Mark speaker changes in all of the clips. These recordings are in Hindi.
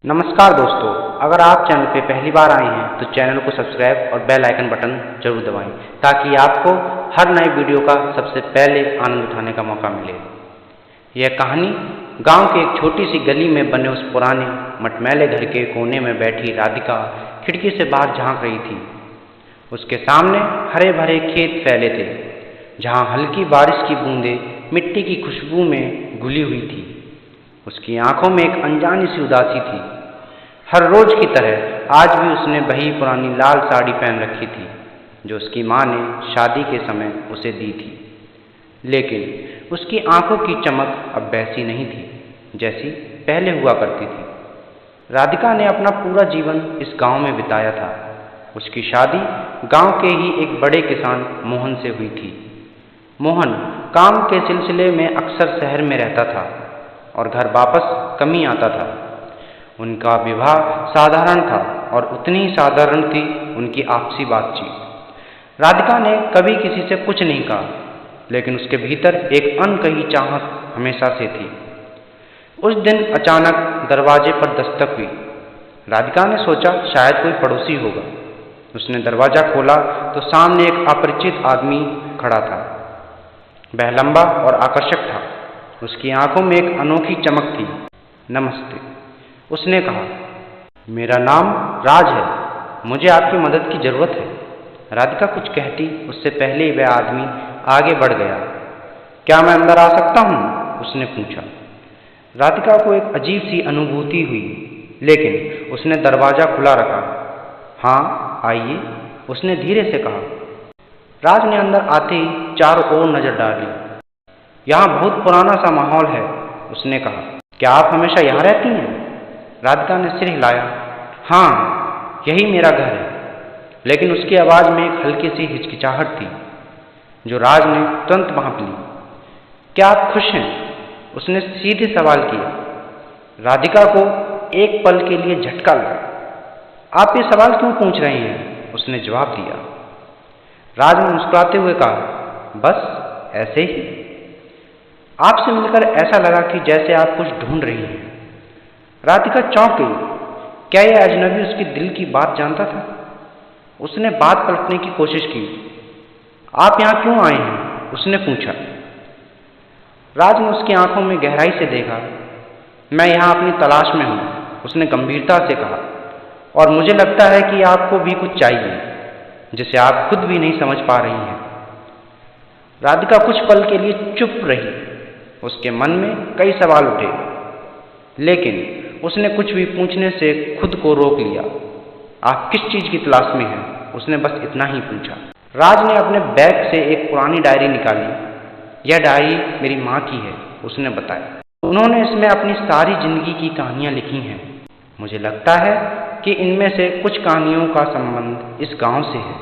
Speaker 1: नमस्कार दोस्तों, अगर आप चैनल पे पहली बार आए हैं तो चैनल को सब्सक्राइब और बेल आइकन बटन जरूर दबाएं ताकि आपको हर नए वीडियो का सबसे पहले आनंद उठाने का मौका मिले। यह कहानी गांव के एक छोटी सी गली में बने उस पुराने मटमैले घर के कोने में बैठी राधिका खिड़की से बाहर झांक रही थी। उसके सामने हरे भरे खेत फैले थे, जहाँ हल्की बारिश की बूंदें मिट्टी की खुशबू में घुली हुई थी। उसकी आंखों में एक अनजानी सी उदासी थी। हर रोज की तरह आज भी उसने वही पुरानी लाल साड़ी पहन रखी थी जो उसकी माँ ने शादी के समय उसे दी थी, लेकिन उसकी आंखों की चमक अब वैसी नहीं थी जैसी पहले हुआ करती थी। राधिका ने अपना पूरा जीवन इस गांव में बिताया था। उसकी शादी गांव के ही एक बड़े किसान मोहन से हुई थी। मोहन काम के सिलसिले में अक्सर शहर में रहता था और घर वापस कम ही आता था। उनका विवाह साधारण था और उतनी ही साधारण थी उनकी आपसी बातचीत। राधिका ने कभी किसी से कुछ नहीं कहा, लेकिन उसके भीतर एक अनकही चाहत हमेशा से थी। उस दिन अचानक दरवाजे पर दस्तक हुई। राधिका ने सोचा शायद कोई पड़ोसी होगा। उसने दरवाजा खोला तो सामने एक अपरिचित आदमी खड़ा था। वह लंबा और आकर्षक था। उसकी आंखों में एक अनोखी चमक थी। नमस्ते, उसने कहा। मेरा नाम राज है, मुझे आपकी मदद की जरूरत है। राधिका कुछ कहती उससे पहले ही वह आदमी आगे बढ़ गया। क्या मैं अंदर आ सकता हूँ? उसने पूछा। राधिका को एक अजीब सी अनुभूति हुई, लेकिन उसने दरवाजा खुला रखा। हाँ आइए, उसने धीरे से कहा। राज ने अंदर आते ही चारों ओर नजर डाली। यहाँ बहुत पुराना सा माहौल है, उसने कहा। क्या आप हमेशा यहाँ रहती हैं? राधिका ने सिर हिलाया। हाँ, यही मेरा घर है। लेकिन उसकी आवाज़ में एक हल्की सी हिचकिचाहट थी जो राज ने तुरंत भांप ली। क्या आप खुश हैं? उसने सीधे सवाल किया। राधिका को एक पल के लिए झटका लगा। आप ये सवाल क्यों पूछ रहे हैं? उसने जवाब दिया। राज ने मुस्कुराते हुए कहा, बस ऐसे ही। आपसे मिलकर ऐसा लगा कि जैसे आप कुछ ढूंढ रही हैं। राधिका चौंक गई। क्या यह अजनबी उसके दिल की बात जानता था? उसने बात पलटने की कोशिश की। आप यहाँ क्यों आए हैं? उसने पूछा। राज ने उसकी आंखों में गहराई से देखा। मैं यहाँ अपनी तलाश में हूँ, उसने गंभीरता से कहा, और मुझे लगता है कि आपको भी कुछ चाहिए जिसे आप खुद भी नहीं समझ पा रही हैं। राधिका कुछ पल के लिए चुप रही। उसके मन में कई सवाल उठे, लेकिन उसने कुछ भी पूछने से खुद को रोक लिया। आप किस चीज की तलाश में हैं? उसने बस इतना ही पूछा। राज ने अपने बैग से एक पुरानी डायरी निकाली। यह डायरी मेरी माँ की है, उसने बताया। उन्होंने इसमें अपनी सारी जिंदगी की कहानियां लिखी हैं। मुझे लगता है कि इनमें से कुछ कहानियों का संबंध इस गांव से है।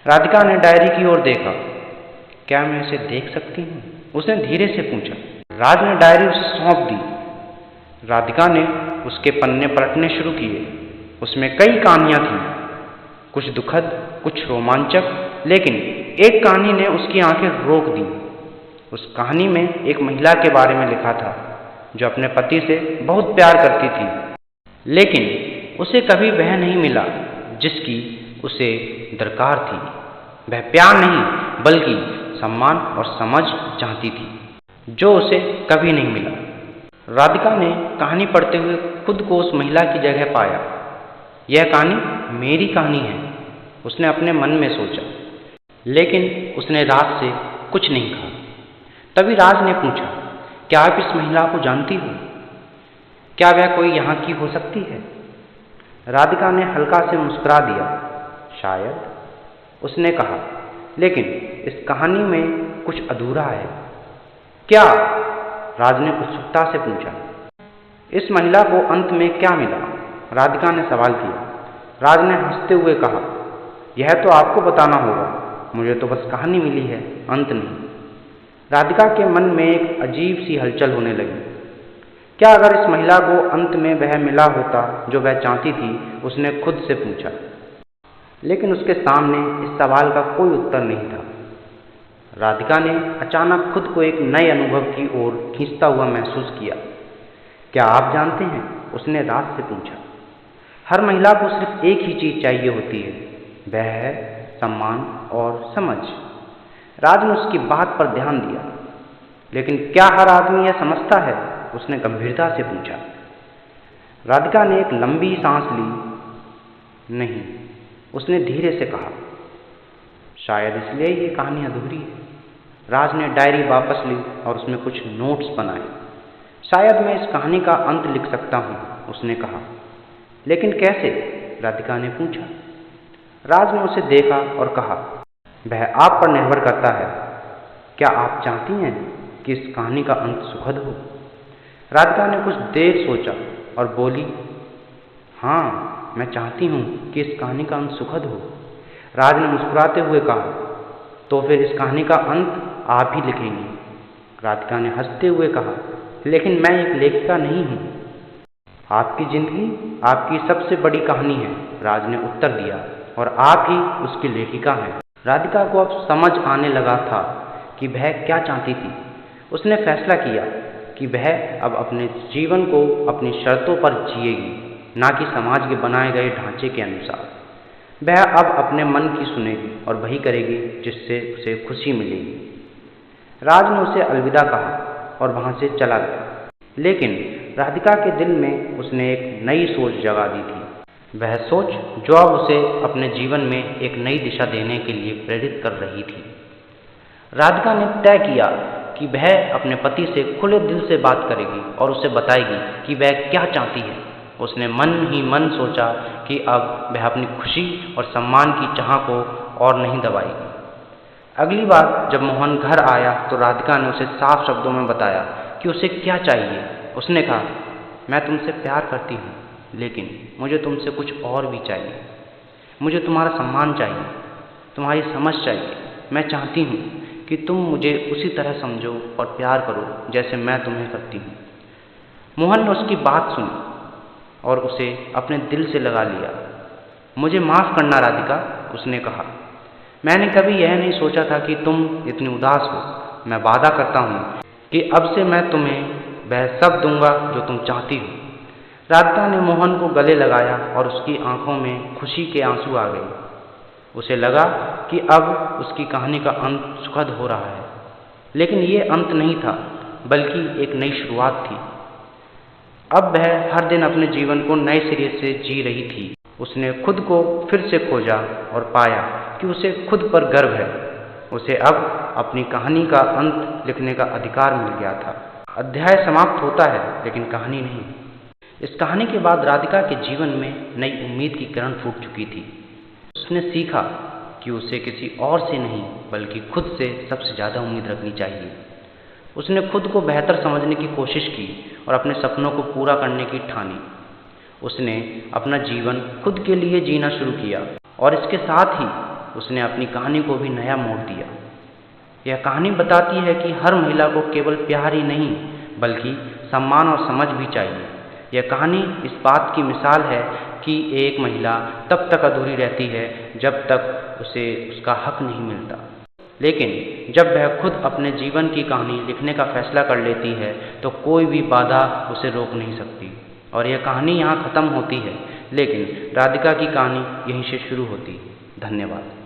Speaker 1: राधिका ने डायरी की ओर देखा। क्या मैं इसे देख सकती हूँ? उसने धीरे से पूछा। राज ने डायरी उसे सौंप दी। राधिका ने उसके पन्ने पलटने शुरू किए। उसमें कई कहानियां थीं, कुछ दुखद, कुछ रोमांचक, लेकिन एक कहानी ने उसकी आंखें रोक दी। उस कहानी में एक महिला के बारे में लिखा था जो अपने पति से बहुत प्यार करती थी, लेकिन उसे कभी वह नहीं मिला जिसकी उसे दरकार थी। वह प्यार नहीं बल्कि सम्मान और समझ चाहती थी, जो उसे कभी नहीं मिला। राधिका ने कहानी पढ़ते हुए खुद को उस महिला की जगह पाया। यह कहानी मेरी कहानी है, उसने अपने मन में सोचा, लेकिन उसने राज से कुछ नहीं कहा। तभी राज ने पूछा, क्या आप इस महिला को जानती हो? क्या वह कोई यहाँ की हो सकती है? राधिका ने हल्का से मुस्कुरा दिया। शायद, उसने कहा, लेकिन इस कहानी में कुछ अधूरा है। क्या? राज ने उत्सुकता से पूछा। इस महिला को अंत में क्या मिला? राधिका ने सवाल किया। राज ने हंसते हुए कहा, यह तो आपको बताना होगा, मुझे तो बस कहानी मिली है, अंत नहीं। राधिका के मन में एक अजीब सी हलचल होने लगी। क्या अगर इस महिला को अंत में वह मिला होता जो वह चाहती थी? उसने खुद से पूछा, लेकिन उसके सामने इस सवाल का कोई उत्तर नहीं था। राधिका ने अचानक खुद को एक नए अनुभव की ओर खींचता हुआ महसूस किया। क्या आप जानते हैं उसने राज से पूछा। हर महिला को सिर्फ एक ही चीज़ चाहिए होती है, वह है सम्मान और समझ। राज ने उसकी बात पर ध्यान दिया। लेकिन क्या हर आदमी यह समझता है? उसने गंभीरता से पूछा। राधिका ने एक लंबी सांस ली। नहीं, उसने धीरे से कहा, शायद इसलिए ये कहानी अधूरी है। राज ने डायरी वापस ली और उसमें कुछ नोट्स बनाए। शायद मैं इस कहानी का अंत लिख सकता हूँ, उसने कहा। लेकिन कैसे? राधिका ने पूछा। राज ने उसे देखा और कहा, वह आप पर निर्भर करता है। क्या आप चाहती हैं कि इस कहानी का अंत सुखद हो? राधिका ने कुछ देर सोचा और बोली, हाँ, मैं चाहती हूँ कि इस कहानी का अंत सुखद हो। राज ने मुस्कुराते हुए कहा, तो फिर इस कहानी का अंत आप ही लिखेंगी। राधिका ने हंसते हुए कहा, लेकिन मैं एक लेखिका नहीं हूँ। आपकी जिंदगी आपकी सबसे बड़ी कहानी है, राज ने उत्तर दिया, और आप ही उसकी लेखिका हैं। राधिका को अब समझ आने लगा था कि वह क्या चाहती थी। उसने फैसला किया कि वह अब अपने जीवन को अपनी शर्तों पर जिएगी, ना कि समाज के बनाए गए ढांचे के अनुसार। वह अब अपने मन की सुनेगी और वही करेगी जिससे उसे खुशी मिलेगी। राज ने उसे अलविदा कहा और वहाँ से चला गया। लेकिन राधिका के दिल में उसने एक नई सोच जगा दी थी। वह सोच जो अब उसे अपने जीवन में एक नई दिशा देने के लिए प्रेरित कर रही थी। राधिका ने तय किया कि वह अपने पति से खुले दिल से बात करेगी और उसे बताएगी कि वह क्या चाहती है। उसने मन ही मन सोचा कि अब वह अपनी खुशी और सम्मान की चाह को और नहीं दबाएगी। अगली बार जब मोहन घर आया तो राधिका ने उसे साफ शब्दों में बताया कि उसे क्या चाहिए। उसने कहा, मैं तुमसे प्यार करती हूँ, लेकिन मुझे तुमसे कुछ और भी चाहिए। मुझे तुम्हारा सम्मान चाहिए, तुम्हारी समझ चाहिए। मैं चाहती हूँ कि तुम मुझे उसी तरह समझो और प्यार करो जैसे मैं तुम्हें करती हूँ। मोहन ने उसकी बात सुनी और उसे अपने दिल से लगा लिया। मुझे माफ़ करना राधिका, उसने कहा। मैंने कभी यह नहीं सोचा था कि तुम इतनी उदास हो। मैं वादा करता हूँ कि अब से मैं तुम्हें वह सब दूंगा जो तुम चाहती हो। राधिका ने मोहन को गले लगाया और उसकी आंखों में खुशी के आंसू आ गए। उसे लगा कि अब उसकी कहानी का अंत सुखद हो रहा है। लेकिन ये अंत नहीं था, बल्कि एक नई शुरुआत थी। अब वह हर दिन अपने जीवन को नए सिरे से जी रही थी। उसने खुद को फिर से खोजा और पाया कि उसे खुद पर गर्व है। उसे अब अपनी कहानी का अंत लिखने का अधिकार मिल गया था। अध्याय समाप्त होता है, लेकिन कहानी नहीं। इस कहानी के बाद राधिका के जीवन में नई उम्मीद की किरण फूट चुकी थी। उसने सीखा कि उसे किसी और से नहीं बल्कि खुद से सबसे ज़्यादा उम्मीद रखनी चाहिए। उसने खुद को बेहतर समझने की कोशिश की और अपने सपनों को पूरा करने की ठानी। उसने अपना जीवन खुद के लिए जीना शुरू किया और इसके साथ ही उसने अपनी कहानी को भी नया मोड़ दिया। यह कहानी बताती है कि हर महिला को केवल प्यार ही नहीं बल्कि सम्मान और समझ भी चाहिए। यह कहानी इस बात की मिसाल है कि एक महिला तब तक अधूरी रहती है जब तक उसे उसका हक नहीं मिलता। लेकिन जब वह खुद अपने जीवन की कहानी लिखने का फैसला कर लेती है तो कोई भी बाधा उसे रोक नहीं सकती। और यह कहानी यहाँ ख़त्म होती है, लेकिन राधिका की कहानी यहीं से शुरू होती है। धन्यवाद।